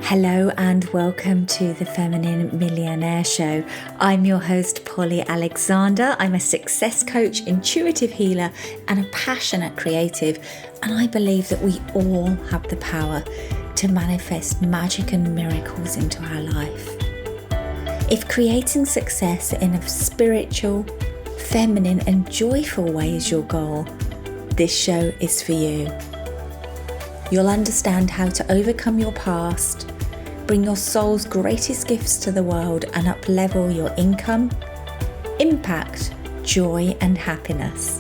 Hello and welcome to the Feminine Millionaire Show. I'm your host, Polly Alexander. I'm a success coach, intuitive healer, and a passionate creative. And I believe that we all have the power to manifest magic and miracles into our life. If creating success in a spiritual, feminine, and joyful way is your goal, this show is for you. You'll understand how to overcome your past, bring your soul's greatest gifts to the world, and up-level your income, impact, joy, and happiness.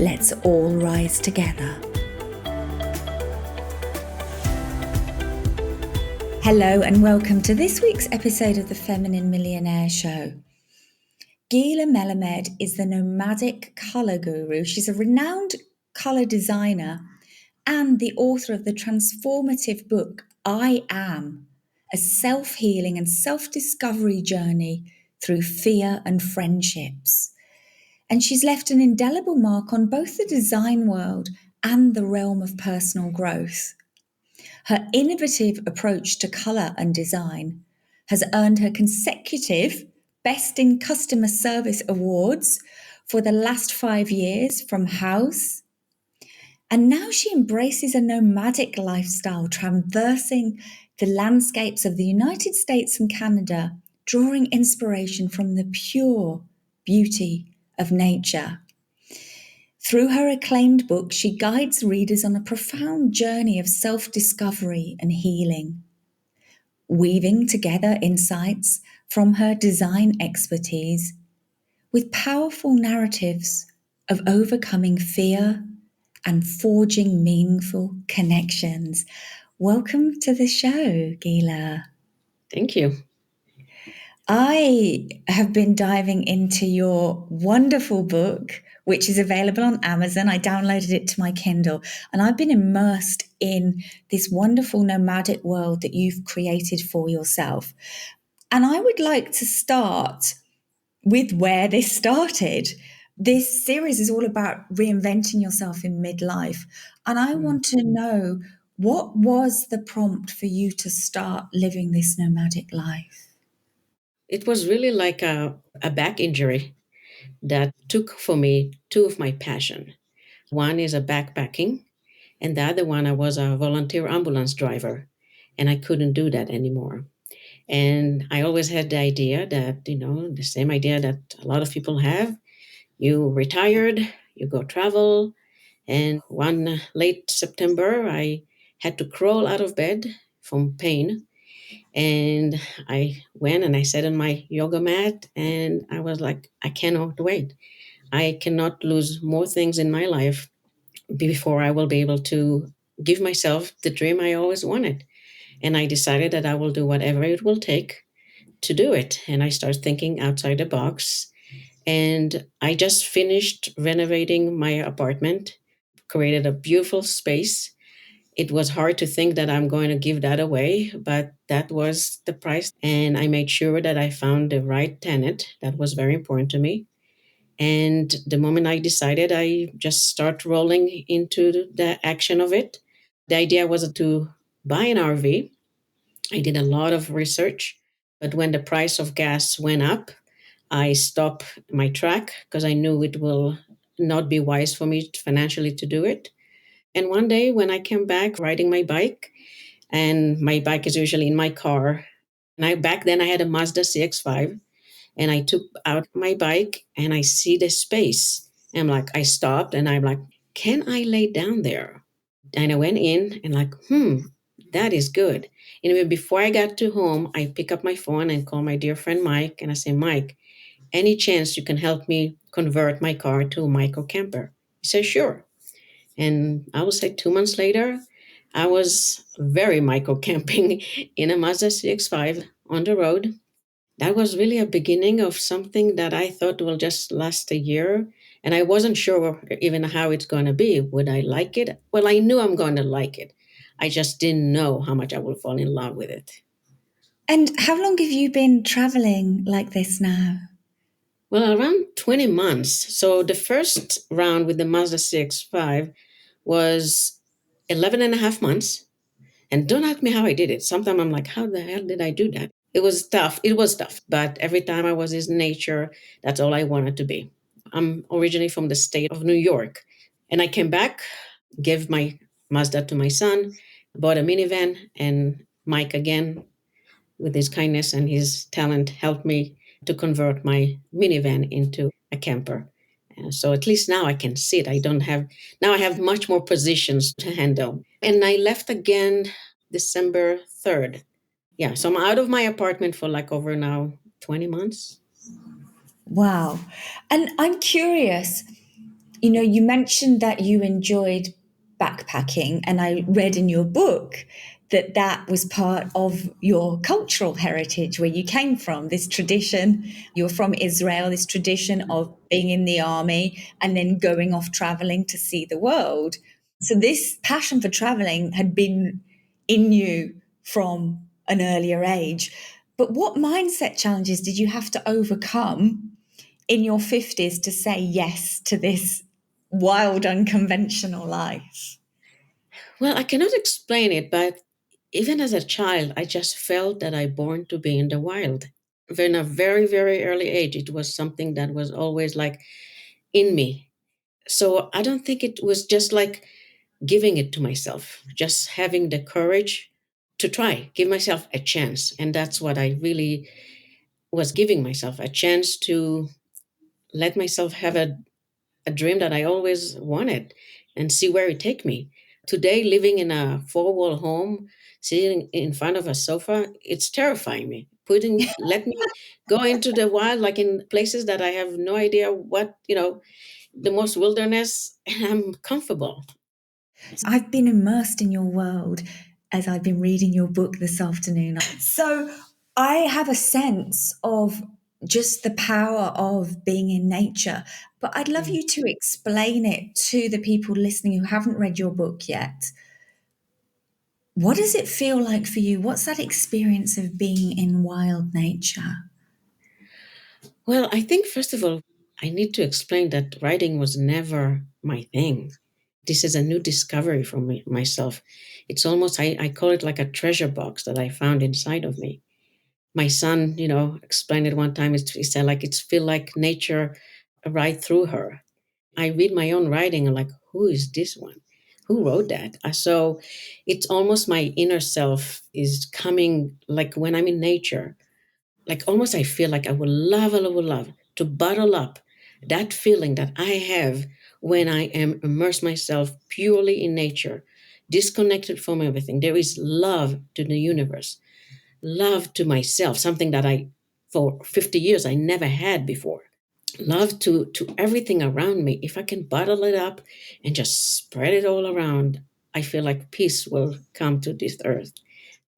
Let's all rise together. Hello and welcome to this week's episode of the Feminine Millionaire Show. Gila Melamed is the Nomadic colour guru. She's a renowned colour designer and the author of the transformative book, I Am, a self-healing and self-discovery journey through fear and friendships. And she's left an indelible mark on both the design world and the realm of personal growth. Her innovative approach to colour and design has earned her consecutive Best in Customer Service awards for the last 5 years from Houzz. And now she embraces a nomadic lifestyle, traversing the landscapes of the United States and Canada, drawing inspiration from the pure beauty of nature. Through her acclaimed book, she guides readers on a profound journey of self-discovery and healing, weaving together insights from her design expertise with powerful narratives of overcoming fear and forging meaningful connections. Welcome to the show, Gila. Thank you. I have been diving into your wonderful book, which is available on Amazon. I downloaded it to my Kindle, and I've been immersed in this wonderful nomadic world that you've created for yourself. And I would like to start with where this started. This series is all about reinventing yourself in midlife. And I want to know, what was the prompt for you to start living this nomadic life? It was really like a back injury that took for me two of my passion. One is a backpacking, and the other one I was a volunteer ambulance driver, and I couldn't do that anymore. And I always had the idea that, the same idea that a lot of people have. You retired, you go travel, and one late September, I had to crawl out of bed from pain. And I went and I sat on my yoga mat and I was like, I cannot wait. I cannot lose more things in my life before I will be able to give myself the dream I always wanted. And I decided that I will do whatever it will take to do it. And I started thinking outside the box. And I just finished renovating my apartment, created a beautiful space. It was hard to think that I'm going to give that away, but that was the price. And I made sure that I found the right tenant. That was very important to me. And the moment I decided, I just start rolling into the action of it. The idea was to buy an RV. I did a lot of research, but when the price of gas went up, I stopped my track because I knew it will not be wise for me financially to do it. And one day when I came back riding my bike, and my bike is usually in my car, and back then I had a Mazda CX-5, and I took out my bike and I see the space. And I stopped and I'm like, can I lay down there? And I went in and that is good. Anyway, before I got to home, I pick up my phone and call my dear friend Mike, and I say, Mike, any chance you can help me convert my car to a micro camper? He says, sure. And I would say 2 months later, I was very micro camping in a Mazda CX-5 on the road. That was really a beginning of something that I thought will just last a year. And I wasn't sure even how it's going to be. Would I like it? Well, I knew I'm going to like it. I just didn't know how much I would fall in love with it. And how long have you been traveling like this now? Well, around 20 months. So the first round with the Mazda CX-5 was 11 and a half months. And don't ask me how I did it. Sometimes I'm like, how the hell did I do that? It was tough. It was tough. But every time I was in nature, that's all I wanted to be. I'm originally from the state of New York. And I came back, gave my Mazda to my son, bought a minivan, and Mike again, with his kindness and his talent, helped me to convert my minivan into a camper. So at least now I can sit. Now I have much more positions to handle. And I left again December 3rd. Yeah, so I'm out of my apartment for like over now 20 months. Wow. And I'm curious, you mentioned that you enjoyed backpacking, and I read in your book that that was part of your cultural heritage where you came from, this tradition. You're from Israel, this tradition of being in the army and then going off traveling to see the world. So, this passion for traveling had been in you from an earlier age. But what mindset challenges did you have to overcome in your 50s to say yes to this wild, unconventional life? Well, I cannot explain it, but even as a child, I just felt that I born to be in the wild. In a very, very early age, it was something that was always like in me. So I don't think it was just like giving it to myself, just having the courage to try, give myself a chance. And that's what I really was giving myself a chance to let myself have a dream that I always wanted and see where it take me. Today, living in a four-wall home, sitting in front of a sofa, it's terrifying me. Let me go into the wild, like in places that I have no idea the most wilderness, and I'm comfortable. I've been immersed in your world as I've been reading your book this afternoon. So I have a sense of just the power of being in nature. But I'd love Mm. you to explain it to the people listening who haven't read your book yet. What does it feel like for you? What's that experience of being in wild nature? Well, I think first of all, I need to explain that writing was never my thing. This is a new discovery for me, myself. It's almost, I call it like a treasure box that I found inside of me. My son, explained it one time. He said, like, it's feel like nature right through her. I read my own writing and like, who is this one? Who wrote that? So it's almost my inner self is coming like when I'm in nature, like almost I feel like I would love to bottle up that feeling that I have when I am immerse myself purely in nature, disconnected from everything. There is love to the universe, love to myself, something that I for 50 years I never had before. Love to everything around me. If I can bottle it up and just spread it all around, I feel like peace will come to this earth.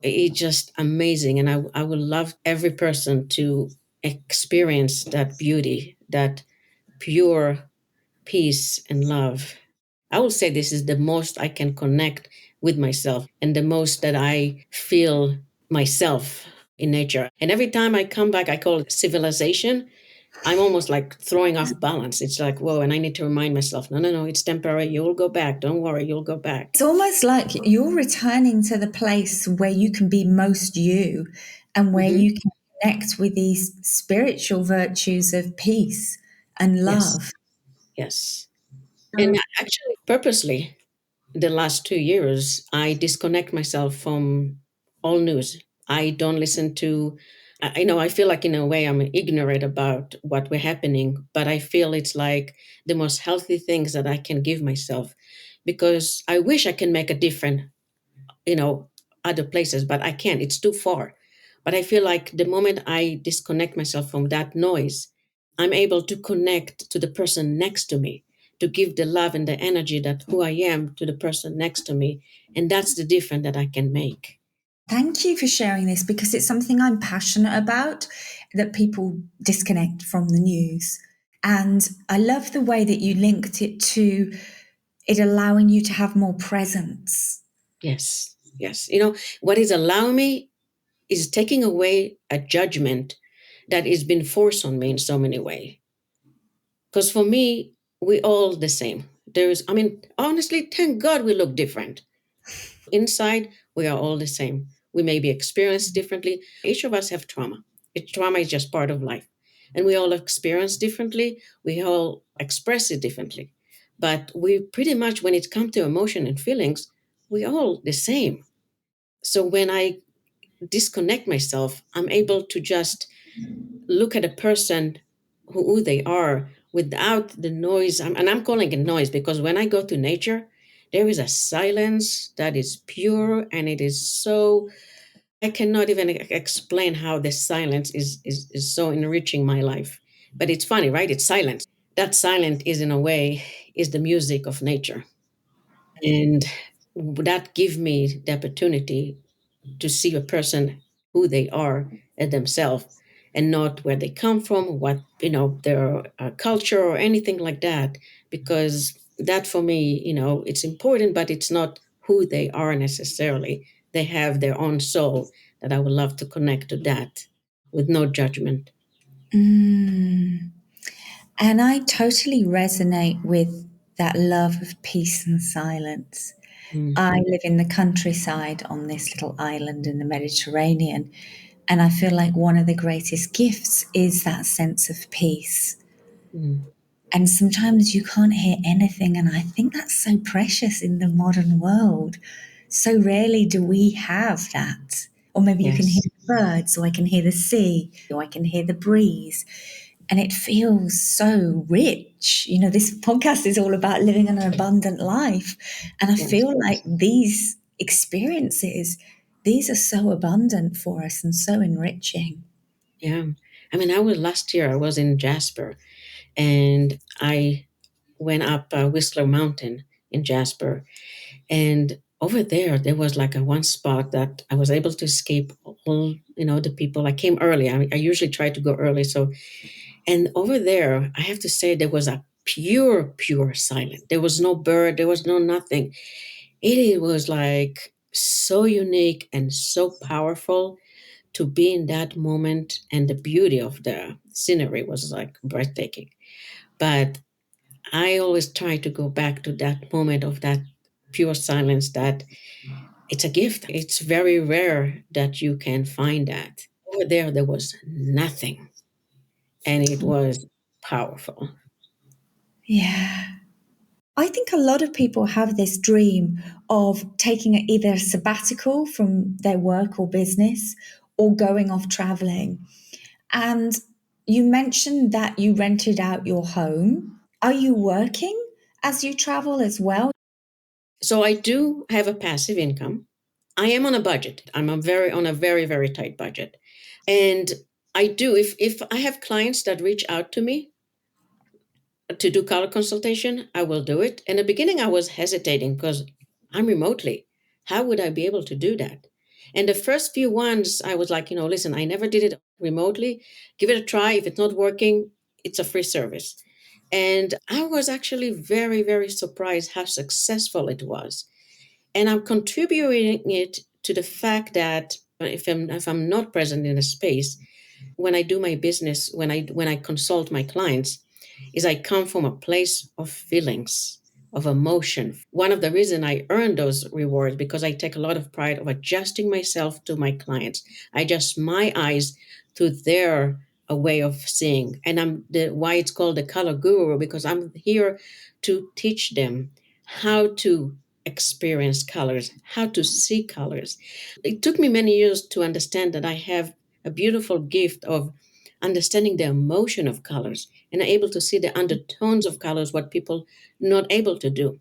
It's just amazing. And I would love every person to experience that beauty, that pure peace and love. I would say this is the most I can connect with myself and the most that I feel myself in nature. And every time I come back, I call it civilization. I'm almost like throwing off balance. It's like, whoa, and I need to remind myself, no, no, no, it's temporary. You'll go back. Don't worry, you'll go back. It's almost like you're returning to the place where you can be most you and where Hmm. you can connect with these spiritual virtues of peace and Yes, love. yes. And actually, purposely, the last 2 years, I disconnect myself from all news. I don't listen to, I feel like in a way I'm ignorant about what we're happening, but I feel it's like the most healthy things that I can give myself because I wish I can make a difference, you know, other places, but I can't. It's too far. But I feel like the moment I disconnect myself from that noise, I'm able to connect to the person next to me, to give the love and the energy that who I am to the person next to me. And that's the difference that I can make. Thank you for sharing this because it's something I'm passionate about, that people disconnect from the news. And I love the way that you linked it to it allowing you to have more presence. Yes, yes. What is allowing me is taking away a judgment that has been forced on me in so many ways. Because for me, we all the same. Honestly, thank God we look different. Inside, we are all the same. We may be experienced differently. Each of us have trauma. Trauma is just part of life. And we all experience differently. We all express it differently. But we pretty much, when it comes to emotion and feelings, we all the same. So when I disconnect myself, I'm able to just look at a person who they are without the noise. And I'm calling it noise because when I go to nature, there is a silence that is pure and it is so, I cannot even explain how this silence is so enriching my life. But it's funny, right? It's silence. That silence is, in a way, is the music of nature. And that give me the opportunity to see a person who they are and themselves and not where they come from, what, their culture or anything like that. Because that for me, it's important, but it's not who they are necessarily. They have their own soul that I would love to connect to that with no judgment. Mm. And I totally resonate with that love of peace and silence. Mm, I live in the countryside on this little island in the Mediterranean, and I feel like one of the greatest gifts is that sense of peace. mm, And sometimes you can't hear anything, and I think that's so precious in the modern world. So rarely do we have that. Or maybe you can hear yes. the birds, or I can hear the sea, or I can hear the breeze. And it feels so rich. This podcast is all about living an abundant life. And I Yes. feel like these experiences, these are so abundant for us and so enriching. Yeah. I mean, last year, I was in Jasper and I went up Whistler Mountain in Jasper. And over there, there was like a one spot that I was able to escape all, the people. I came early. I usually try to go early. So, and over there, I have to say, there was a pure, pure silence. There was no bird. There was no nothing. It was like so unique and so powerful to be in that moment. And the beauty of the scenery was like breathtaking. But I always try to go back to that moment of that pure silence that it's a gift. It's very rare that you can find that. Over there, there was nothing, and it was powerful. Yeah. I think a lot of people have this dream of taking either a sabbatical from their work or business or going off traveling. And you mentioned that you rented out your home. Are you working as you travel as well? So I do have a passive income. I am on a budget. On a very, very tight budget. And I do, if I have clients that reach out to me to do color consultation, I will do it. In the beginning, I was hesitating because I'm remotely. How would I be able to do that? And the first few ones, I was like, listen, I never did it remotely. Give it a try. If it's not working, it's a free service. And I was actually very, very surprised how successful it was. And I'm contributing it to the fact that if I'm not present in a space, when I do my business, when I consult my clients, is I come from a place of feelings, of emotion. One of the reasons I earn those rewards because I take a lot of pride of adjusting myself to my clients. I adjust my eyes to their a way of seeing. And I'm the why it's called the color guru, because I'm here to teach them how to experience colors, how to see colors. It took me many years to understand that I have a beautiful gift of understanding the emotion of colors and are able to see the undertones of colors, what people not able to do.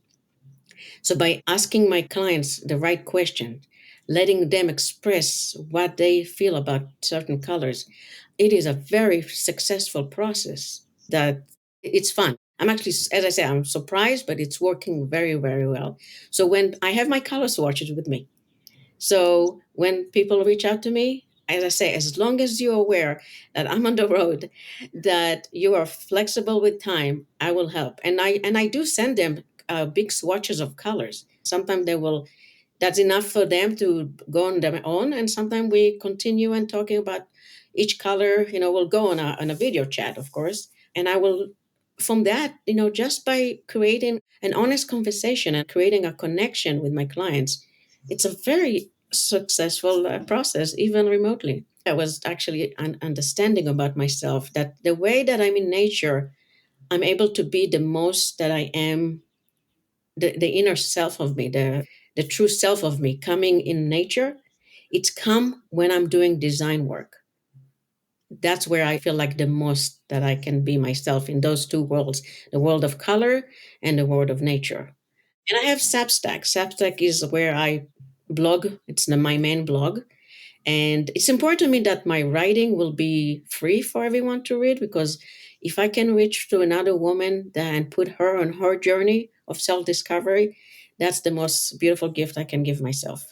So by asking my clients the right question, letting them express what they feel about certain colors, it is a very successful process that it's fun. I'm actually, as I say, I'm surprised, but it's working very, very well. So when I have my color swatches with me, so when people reach out to me, as I say, as long as you're aware that I'm on the road, that you are flexible with time, I will help. And I do send them big swatches of colors. Sometimes they will. That's enough for them to go on their own, and sometimes we continue and talking about each color. We'll go on a video chat, of course, and I will. From that, just by creating an honest conversation and creating a connection with my clients, it's a very successful process, even remotely. I was actually understanding about myself that the way that I'm in nature, I'm able to be the most that I am, the inner self of me, the true self of me coming in nature. It's come when I'm doing design work. That's where I feel like the most that I can be myself in those two worlds, the world of color and the world of nature. And I have Substack. Substack is where I blog, it's my main blog. And it's important to me that my writing will be free for everyone to read, because if I can reach to another woman and put her on her journey of self discovery, that's the most beautiful gift I can give myself.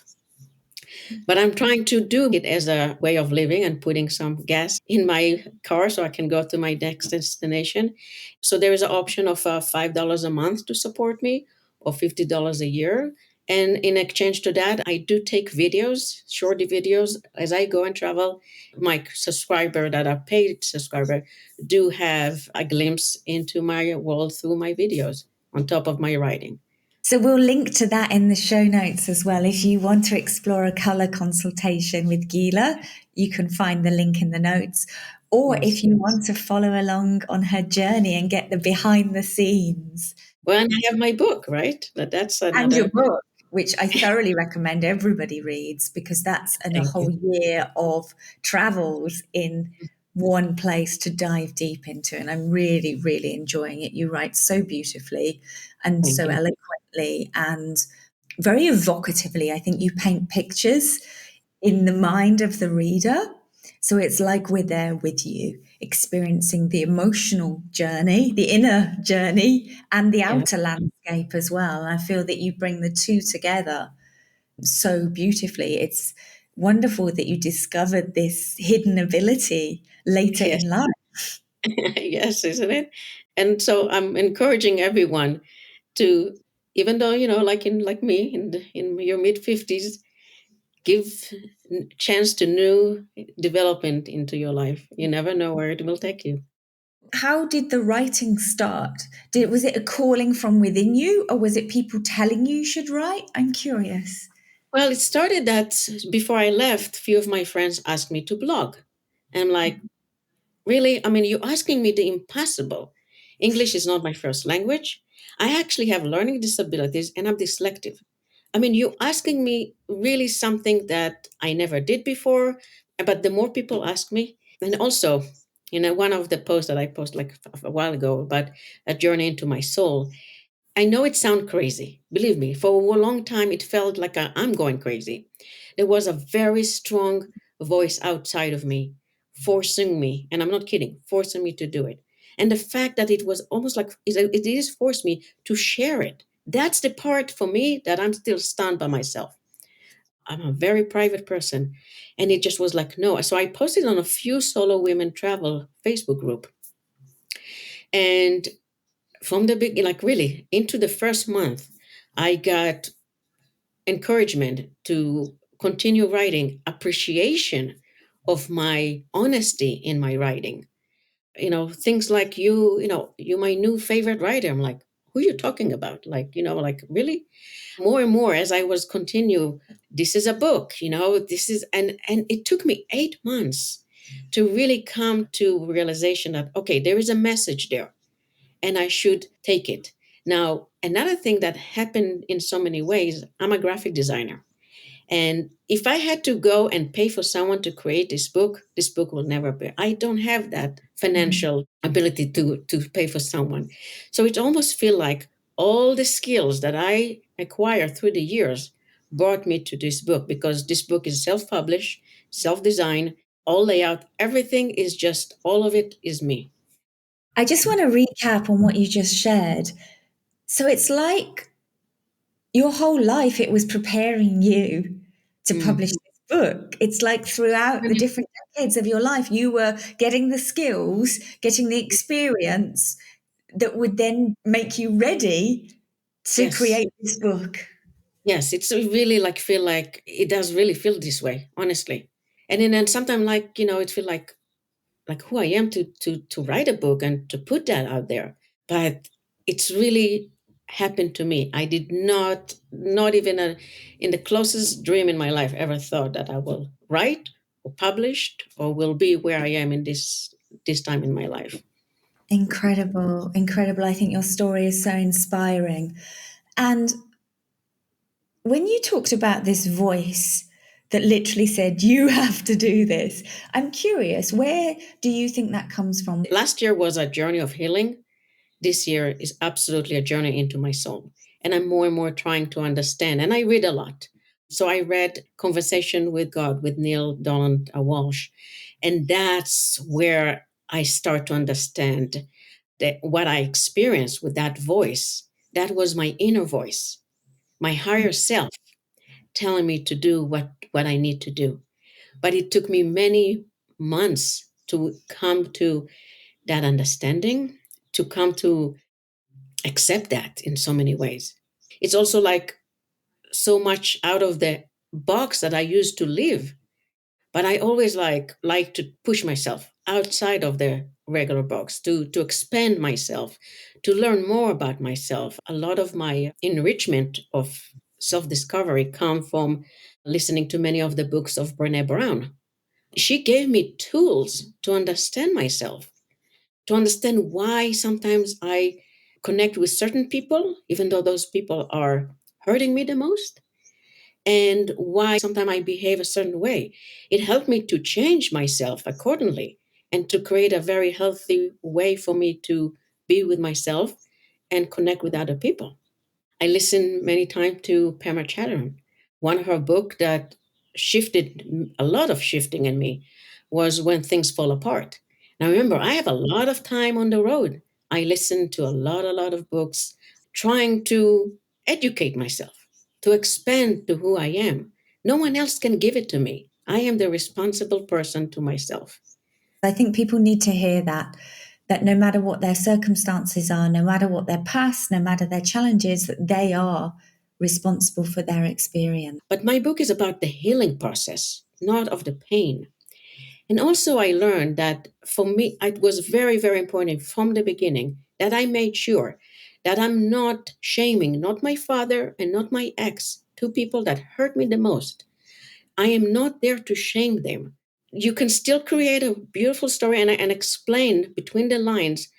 But I'm trying to do it as a way of living and putting some gas in my car so I can go to my next destination. So there is an option of $5 a month to support me, or $50 a year. And in exchange to that, I do take videos, short videos, as I go and travel. My subscriber, that are paid subscriber, do have a glimpse into my world through my videos on top of my writing. So we'll link to that in the show notes as well. If you want to explore a color consultation with Gila, you can find the link in the notes. Or Yes. if you want to follow along on her journey and get the behind the scenes. Well, and I have my book, right? That's And your another. book, which I thoroughly recommend everybody reads, because that's a Thank you. whole year of travels in one place to dive deep into. And I'm really, really enjoying it. You write so beautifully and Thank so you. eloquently and very evocatively. I think you paint pictures in the mind of the reader. So it's like we're there with you, experiencing the emotional journey, the inner journey, and the Yeah. outer landscape as well. And I feel that you bring the two together so beautifully. It's wonderful that you discovered this hidden ability later Yes. in life. Yes, isn't it? And so I'm encouraging everyone to, even though, like me, in your mid 50s, give chance to new development into your life. You never know where it will take you. How did the writing start? Was it a calling from within you, or was it people telling you should write? I'm curious. Well, it started that before I left, a few of my friends asked me to blog. And I'm like, really? I mean, you're asking me the impossible. English is not my first language. I actually have learning disabilities and I'm dyslexic. I mean, you're asking me really something that I never did before. But the more people ask me, and also, one of the posts that I posted like a while ago about a journey into my soul, I know it sounds crazy. Believe me, for a long time, it felt like I'm going crazy. There was a very strong voice outside of me forcing me, and I'm not kidding, forcing me to do it. And the fact that it was almost like it is forced me to share it. That's the part for me that I'm still stunned by myself. I'm a very private person. And it just was like, no. So I posted on a few solo women travel Facebook group. And from the beginning, like really into the first month, I got encouragement to continue writing, appreciation of my honesty in my writing. Things like you my new favorite writer. I'm like, who are you talking about? Like, like really? More and more as I was continue, this is a book, this is and it took me 8 months to really come to realization that okay, there is a message there and I should take it. Now, another thing that happened in so many ways, I'm a graphic designer. And if I had to go and pay for someone to create this book will never be. I don't have that financial ability to pay for someone. So it almost feel like all the skills that I acquired through the years brought me to this book, because this book is self-published, self-designed, all layout, everything is just all of it is me. I just want to recap on what you just shared. So it's like your whole life, it was preparing you to Mm. publish this book. It's like throughout the different decades of your life, you were getting the skills, getting the experience that would then make you ready to Yes. create this book. Yes, it's really like feel like it does really feel this way, honestly. And then sometimes like, it feel like who I am to write a book and to put that out there. But it's really happened to me. I did not even in the closest dream in my life, ever thought that I will write or published or will be where I am in this time in my life. Incredible, incredible. I think your story is so inspiring. And when you talked about this voice that literally said, you have to do this, I'm curious, where do you think that comes from? Last year was a journey of healing. This year is absolutely a journey into my soul. And I'm more and more trying to understand. And I read a lot. So I read Conversation with God with Neil Donald Walsh. And that's where I start to understand that what I experienced with that voice, that was my inner voice, my higher self telling me to do what I need to do. But it took me many months to come to that understanding, to come to accept that in so many ways. It's also like so much out of the box that I used to live, but I always like to push myself outside of the regular box to expand myself, to learn more about myself. A lot of my enrichment of self-discovery come from listening to many of the books of Brené Brown. She gave me tools to understand myself, to understand why sometimes I connect with certain people, even though those people are hurting me the most, and why sometimes I behave a certain way. It helped me to change myself accordingly and to create a very healthy way for me to be with myself and connect with other people. I listened many times to Pamela Chatterton. One of her book that shifted a lot of shifting in me was When Things Fall Apart. Now remember, I have a lot of time on the road. I listen to a lot of books, trying to educate myself, to expand to who I am. No one else can give it to me. I am the responsible person to myself. I think people need to hear that no matter what their circumstances are, no matter what their past, no matter their challenges, that they are responsible for their experience. But my book is about the healing process, not of the pain. And also, I learned that for me, it was very, very important from the beginning that I made sure that I'm not shaming, not my father and not my ex, two people that hurt me the most. I am not there to shame them. You can still create a beautiful story and explain between the lines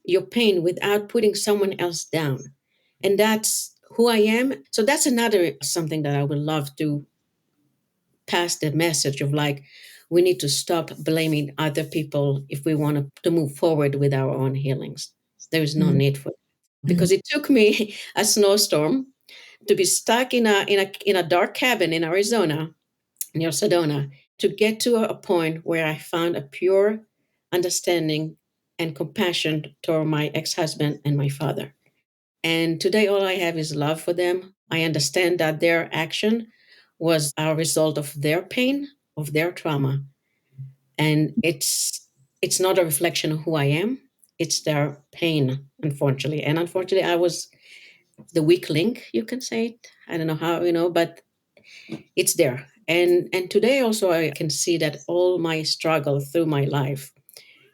your pain without putting someone else down. And that's who I am. So that's another something that I would love to pass the message of like, we need to stop blaming other people if we want to move forward with our own healings. There is no Mm. need for it. Because it took me a snowstorm to be stuck in a dark cabin in Arizona near Sedona to get to a point where I found a pure understanding and compassion toward my ex-husband and my father. And today, all I have is love for them. I understand that their action was a result of their pain, of their trauma. And it's not a reflection of who I am. It's their pain, unfortunately. And unfortunately, I was the weak link, you can say it. I don't know how, but it's there. And today also I can see that all my struggle through my life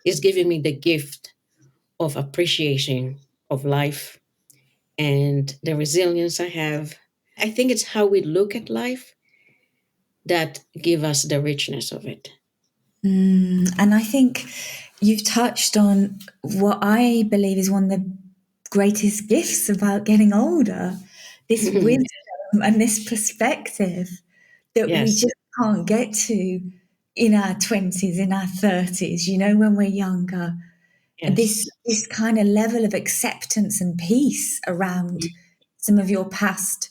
is giving me the gift of appreciation of life and the resilience I have. I think it's how we look at life that give us the richness of it. And I think you've touched on what I believe is one of the greatest gifts about getting older, this wisdom and this perspective that we Yes, just can't get to in our 20s, in our 30s, when we're younger. This yes, this kind of level of acceptance and peace around some of your past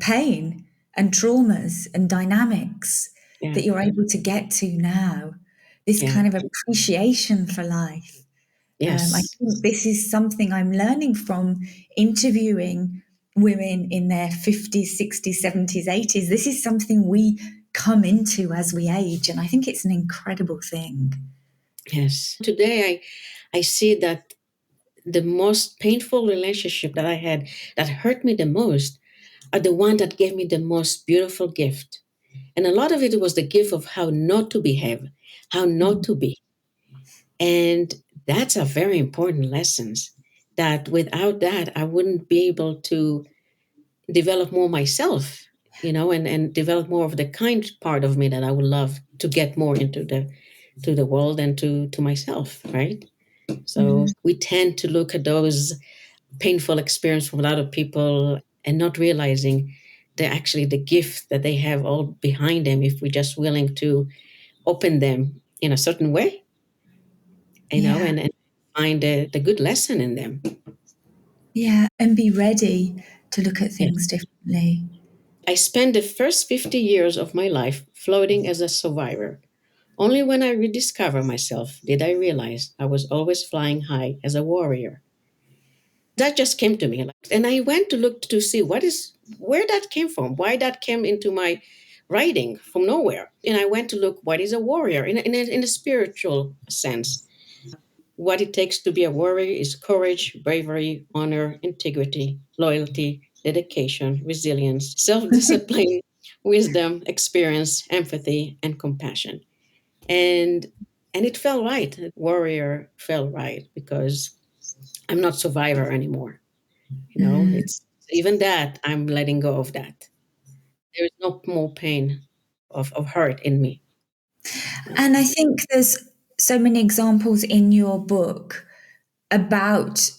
pain and traumas and dynamics yeah, that you're able to get to now. This yeah, kind of appreciation for life. I yes, think this is something I'm learning from interviewing women in their 50s, 60s, 70s, 80s. This is something we come into as we age, and I think it's an incredible thing. yes. Today I see that the most painful relationship that I had that hurt me the most are the one that gave me the most beautiful gift. And a lot of it was the gift of how not to behave, how not to be. And that's a very important lesson that without that, I wouldn't be able to develop more myself, and develop more of the kind part of me that I would love to get more into the world and to myself, right? So Mhm. we tend to look at those painful experience from other people and not realizing the gift that they have all behind them if we're just willing to open them in a certain way, Yeah. and find the good lesson in them. Yeah. And be ready to look at Yes. things differently. I spent the first 50 years of my life floating as a survivor. Only when I rediscovered myself did I realize I was always flying high as a warrior. That just came to me, and I went to look to see where that came from, why that came into my writing from nowhere. And I went to look what is a warrior in a spiritual sense. What it takes to be a warrior is courage, bravery, honor, integrity, loyalty, dedication, resilience, self-discipline, wisdom, experience, empathy, and compassion. And it felt right. Warrior felt right because I'm not survivor anymore. Mm. It's even that I'm letting go of that. There is no more pain of hurt in me. And I think there's so many examples in your book about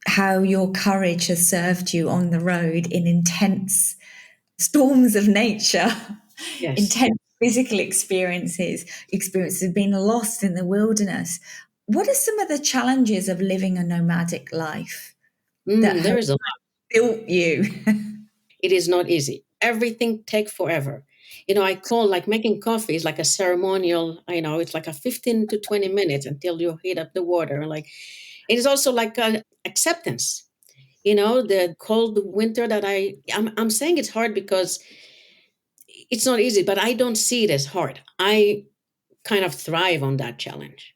how your courage has served you on the road in intense storms of nature, Yes. intense physical experiences of being lost in the wilderness. What are some of the challenges of living a nomadic life that have There is a built you? It is not easy. Everything takes forever. I call like making coffee is like a ceremonial, it's like a 15 to 20 minutes until you heat up the water. Like it is also like an acceptance. The cold winter that I'm saying it's hard because it's not easy, but I don't see it as hard. I kind of thrive on that challenge.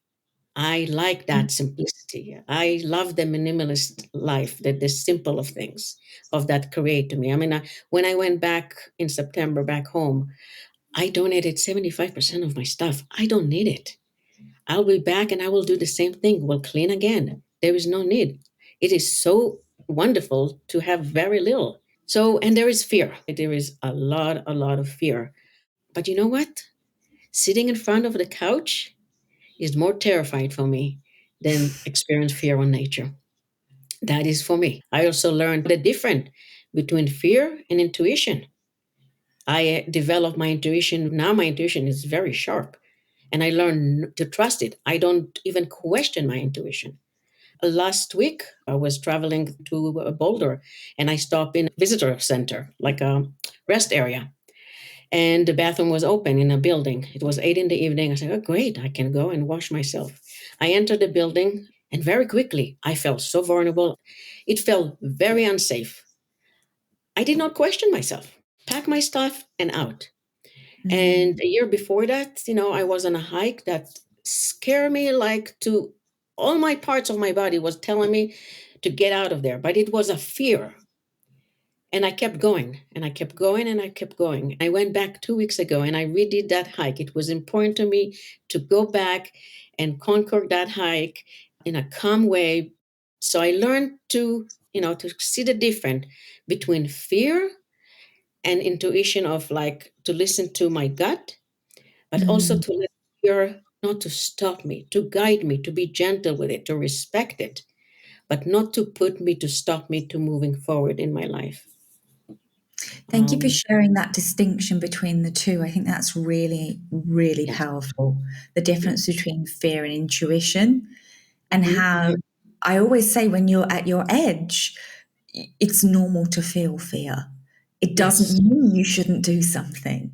I like that simplicity. I love the minimalist life, the simple of things, of that create to me. I mean, when I went back in September back home, I donated 75% of my stuff. I don't need it. I'll be back and I will do the same thing. We'll clean again. There is no need. It is so wonderful to have very little. So, and there is fear. There is a lot of fear. But you know what? Sitting in front of the couch is more terrifying for me than experience fear on nature. That is for me. I also learned the difference between fear and intuition. I developed my intuition. Now my intuition is very sharp and I learned to trust it. I don't even question my intuition. Last week, I was traveling to Boulder and I stopped in a visitor center, like a rest area. And the bathroom was open in a building. It was 8 in the evening. I said, "Oh, great, I can go and wash myself." I entered the building, and very quickly, I felt so vulnerable. It felt very unsafe. I did not question myself. Pack my stuff and out. And Mm. a year before that, I was on a hike that scared me like to all my parts of my body was telling me to get out of there. But it was a fear. And I kept going and I kept going and I kept going. I went back 2 weeks ago and I redid that hike. It was important to me to go back and conquer that hike in a calm way. So I learned to see the difference between fear and intuition of like to listen to my gut, but also Mm. to let fear not to stop me, to guide me, to be gentle with it, to respect it, but not to put me to stop me to moving forward in my life. Thank you for Um, sharing that distinction between the two. I think that's really, really yes. powerful. The difference Yes. between fear and intuition, and Mhm. how I always say when you're at your edge, it's normal to feel fear. It doesn't Yes. mean you shouldn't do something.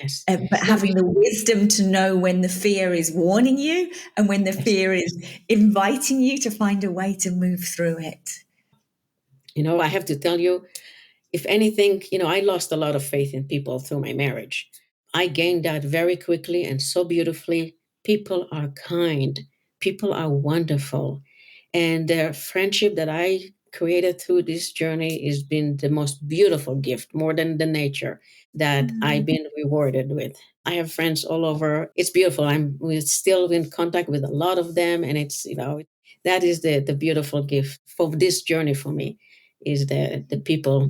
Yes. But No, we, having the wisdom to know when the fear is warning you and when the yes. fear is inviting you to find a way to move through it. I have to tell you, if anything, I lost a lot of faith in people through my marriage. I gained that very quickly and so beautifully. People are kind, people are wonderful. And the friendship that I created through this journey has been the most beautiful gift, more than the nature that I've Mm. been rewarded with. I have friends all over. It's beautiful. We're still in contact with a lot of them, and it's that is the beautiful gift for this journey for me, is the people.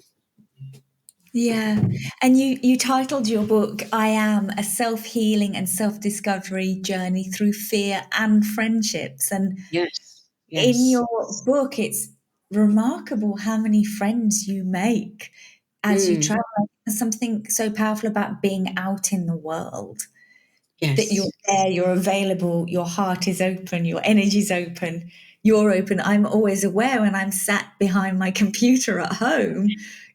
Yeah. And you titled your book, I Am, a self-healing and self-discovery journey through fear and friendships. And Yes, in yes. your book, it's remarkable how many friends you make as you Mm, travel. There's something so powerful about being out in the world, that you're yes, there, you're available, your heart is open, your energy's open, you're open. I'm always aware when I'm sat behind my computer at home,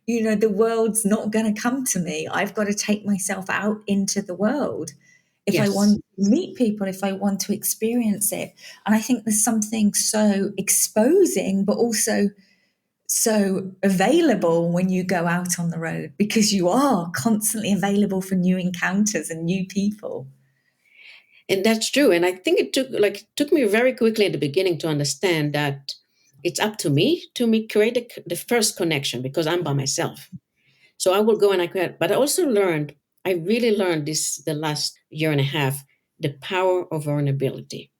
the world's not going to come to me. I've got to take myself out into the world if I want yes. to meet people, if I want to experience it. And I think there's something so exposing, but also so available when you go out on the road, because you are constantly available for new encounters and new people. And that's true. And I think it took me very quickly at the beginning to understand that it's up to me create the first connection, because I'm by myself. So I will go and I create. But I also learned, I really learned this the last year and a half, the power of vulnerability.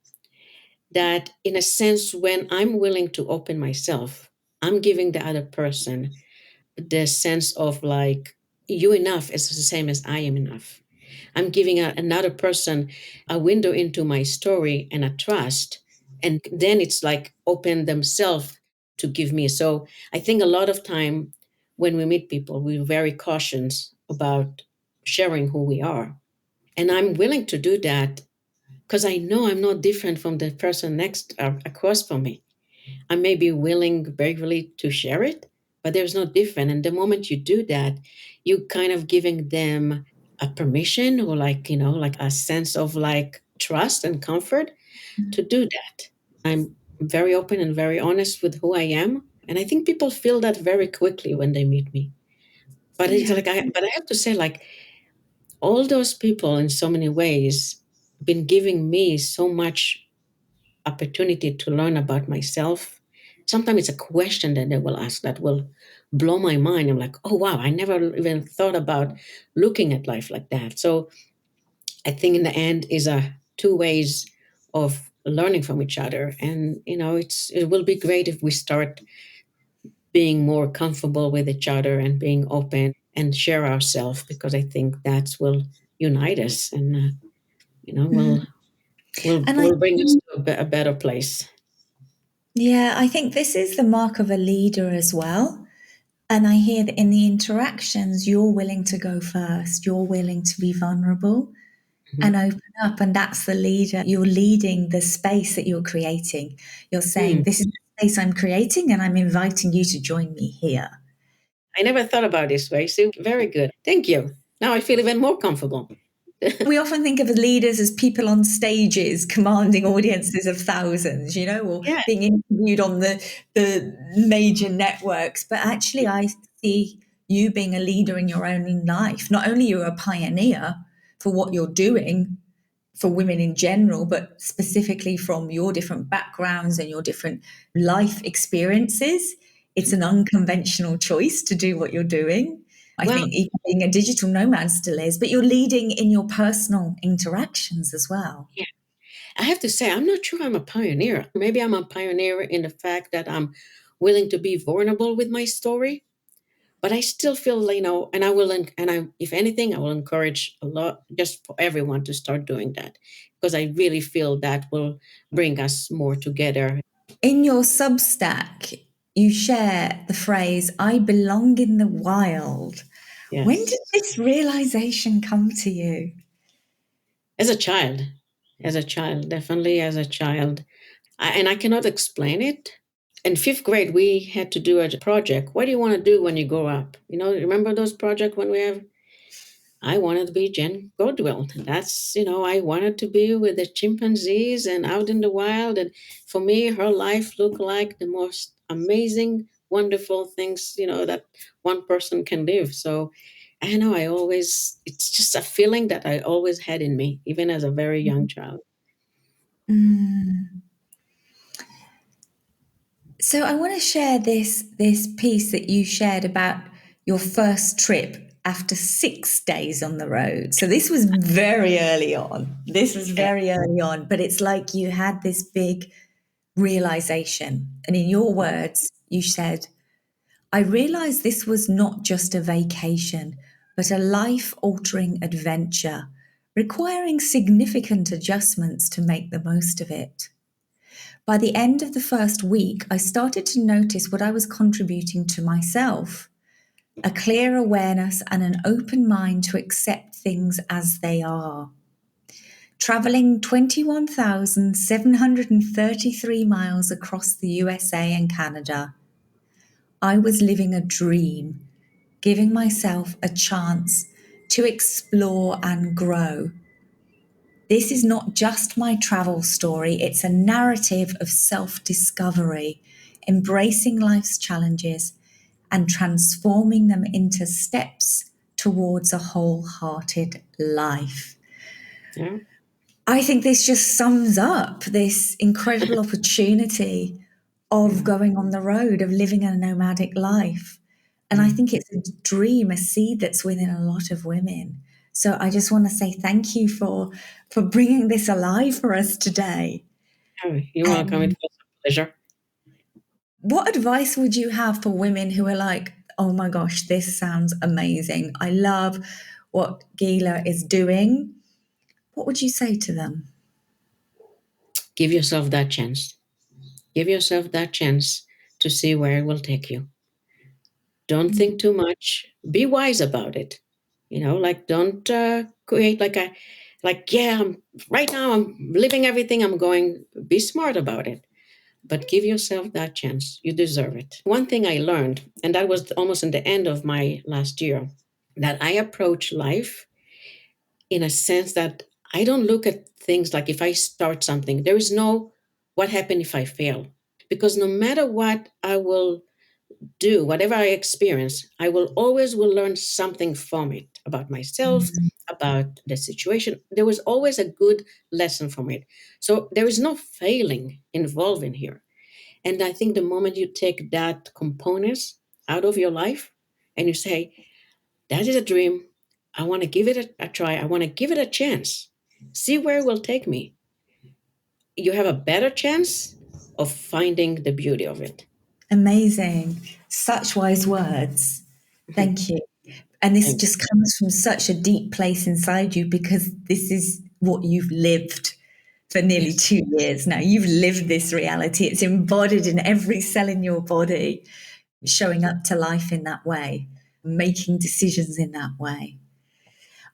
That in a sense, when I'm willing to open myself, I'm giving the other person the sense of like, you enough is the same as I am enough. I'm giving another person a window into my story and a trust. And then it's like open themselves to give me. So I think a lot of time when we meet people, we're very cautious about sharing who we are. And I'm willing to do that because I know I'm not different from the person next across from me. I may be willing regularly to share it, but there's no different. And the moment you do that, you kind of giving them a permission, or like, like a sense of like trust and comfort to do that. I'm very open and very honest with who I am. And I think people feel that very quickly when they meet me. But it's Yeah. like I have to say, like, all those people in so many ways been giving me so much opportunity to learn about myself. Sometimes it's a question that they will ask that will blow my mind. I'm like, oh wow, I never even thought about looking at life like that. So I think in the end is a two ways of learning from each other. And it will be great if we start being more comfortable with each other and being open and share ourselves, because I think that will unite us, and Mm. And I will bring us to a better place. Yeah, I think this is the mark of a leader as well. And I hear that in the interactions, you're willing to go first, you're willing to be vulnerable and Mhm. open up. And that's the leader. You're leading the space that you're creating. You're saying, Mm. this is the space I'm creating, and I'm inviting you to join me here. I never thought about it this way. So very good. Thank you. Now I feel even more comfortable. We often think of leaders as people on stages commanding audiences of thousands, or Yeah. being interviewed on the major networks. But actually, I see you being a leader in your own life. Not only you're a pioneer for what you're doing for women in general, but specifically from your different backgrounds and your different life experiences. It's an unconventional choice to do what you're doing. I Well, think even being a digital nomad still is, but you're leading in your personal interactions as well. yeah. I have to say, I'm not sure I'm a pioneer. Maybe I'm a pioneer in the fact that I'm willing to be vulnerable with my story. But I still feel, and I will, and I, if anything, I will encourage a lot, just for everyone to start doing that, because I really feel that will bring us more together. In your Substack, you share the phrase, I belong in the wild. When did Yes. this realization come to you? As a child, definitely as a child. And I cannot explain it. In fifth grade, we had to do a project. What do you want to do when you grow up? Remember those projects when we have? I wanted to be Jen Godwell. That's, I wanted to be with the chimpanzees and out in the wild. And for me, her life looked like the most amazing, wonderful things, that one person can live. So I know it's just a feeling that I always had in me, even as a very young child. Mm. So I want to share this piece that you shared about your first trip after 6 days on the road. So this was very early on. This was Yeah. very early on, but it's like you had this big realization. And in your words, you said, I realized this was not just a vacation, but a life-altering adventure, requiring significant adjustments to make the most of it. By the end of the first week, I started to notice what I was contributing to myself, a clear awareness and an open mind to accept things as they are. Traveling 21,733 miles across the USA and Canada, I was living a dream, giving myself a chance to explore and grow. This is not just my travel story, it's a narrative of self-discovery, embracing life's challenges and transforming them into steps towards a wholehearted life. Yeah. I think this just sums up this incredible opportunity of going on the road, of living a nomadic life. And I think it's a dream, a seed that's within a lot of women. So I just want to say thank you for bringing this alive for us today. Oh, you're welcome. It was a pleasure. What advice would you have for women who are like, oh my gosh, this sounds amazing. I love what Gila is doing. What would you say to them? Give yourself that chance. Give yourself that chance to see where it will take you. Don't think too much. Be wise about it. Like don't create yeah, right now I'm living everything I'm going. Be smart about it, but give yourself that chance. You deserve it. One thing I learned, and that was almost in the end of my last year, that I approach life in a sense that I don't look at things like if I start something, there is no what happened if I fail. Because no matter what I will do, whatever I experience, I will always will learn something from it about myself, about the situation. There was always a good lesson from it. So there is no failing involved in here. And I think the moment you take that components out of your life and you say, that is a dream, I want to give it a try, I want to give it a chance, see where it will take me, you have a better chance of finding the beauty of it. Amazing. Such wise words. Thank you. And this Thanks. just comes from such a deep place inside you because this is what you've lived for nearly Yes. 2 years now. You've lived this reality. It's embodied in every cell in your body, showing up to life in that way, making decisions in that way.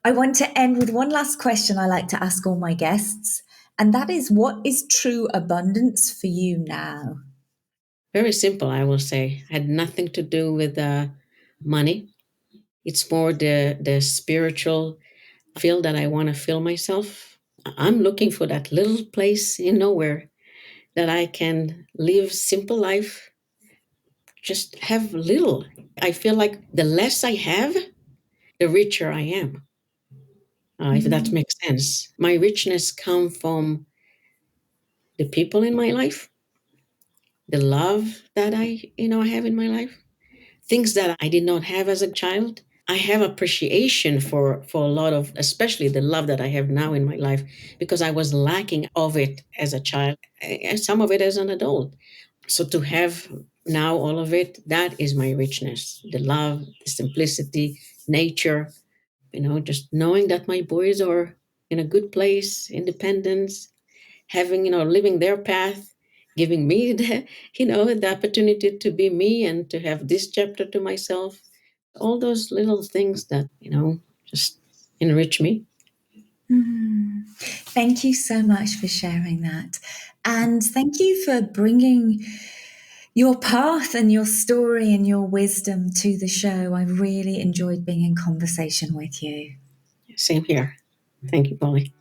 I want to end with one last question I like to ask all my guests, and that is, what is true abundance for you now? Very simple, I will say. Had nothing to do with money. It's more the spiritual feel that I want to feel myself. I'm looking for that little place in nowhere that I can live simple life, just have little. I feel like the less I have, the richer I am. If that makes sense. My richness come from the people in my life, the love that I have in my life, things that I did not have as a child. I have appreciation for a lot of, especially the love that I have now in my life, because I was lacking of it as a child, and some of it as an adult. So to have now all of it, that is my richness. The love, the simplicity, nature, just knowing that my boys are in a good place, independence, having, living their path, giving me the opportunity to be me and to have this chapter to myself. All those little things that, just enrich me. Thank you so much for sharing that. And thank you for bringing your path and your story and your wisdom to the show. I really enjoyed being in conversation with you. Same here. Thank you, Polly.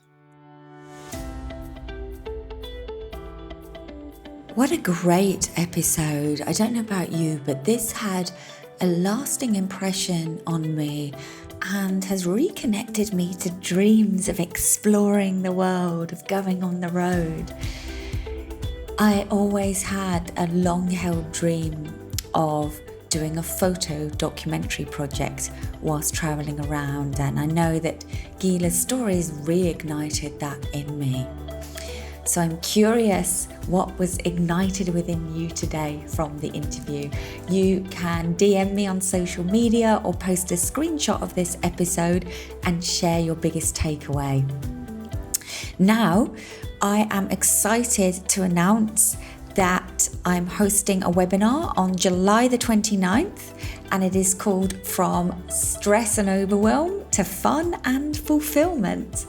What a great episode. I don't know about you, but this had a lasting impression on me and has reconnected me to dreams of exploring the world, of going on the road. I always had a long-held dream of doing a photo documentary project whilst travelling around, and I know that Gila's stories reignited that in me. So I'm curious what was ignited within you today from the interview. You can DM me on social media or post a screenshot of this episode and share your biggest takeaway. Now, I am excited to announce that I'm hosting a webinar on July the 29th, and it is called From Stress and Overwhelm to Fun and Fulfillment.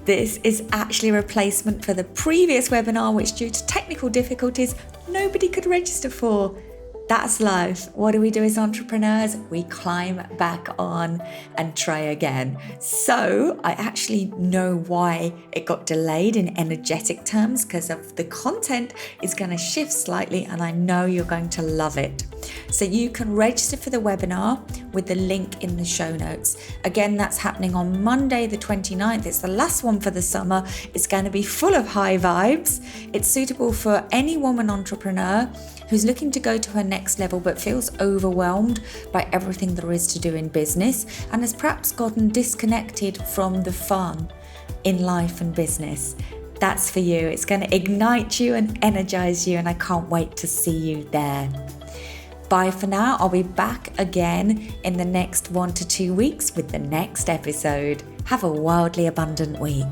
This is actually a replacement for the previous webinar, which due to technical difficulties, nobody could register for. That's life. What do we do as entrepreneurs? We climb back on and try again. So I actually know why it got delayed in energetic terms, because of the content is going to shift slightly, and I know you're going to love it. So you can register for the webinar with the link in the show notes. Again, that's happening on Monday the 29th. It's the last one for the summer. It's going to be full of high vibes. It's suitable for any woman entrepreneur who's looking to go to her next level but feels overwhelmed by everything there is to do in business and has perhaps gotten disconnected from the fun in life and business. That's for you. It's going to ignite you and energize you, and I can't wait to see you there. Bye for now. I'll be back again in the next 1 to 2 weeks with the next episode. Have a wildly abundant week.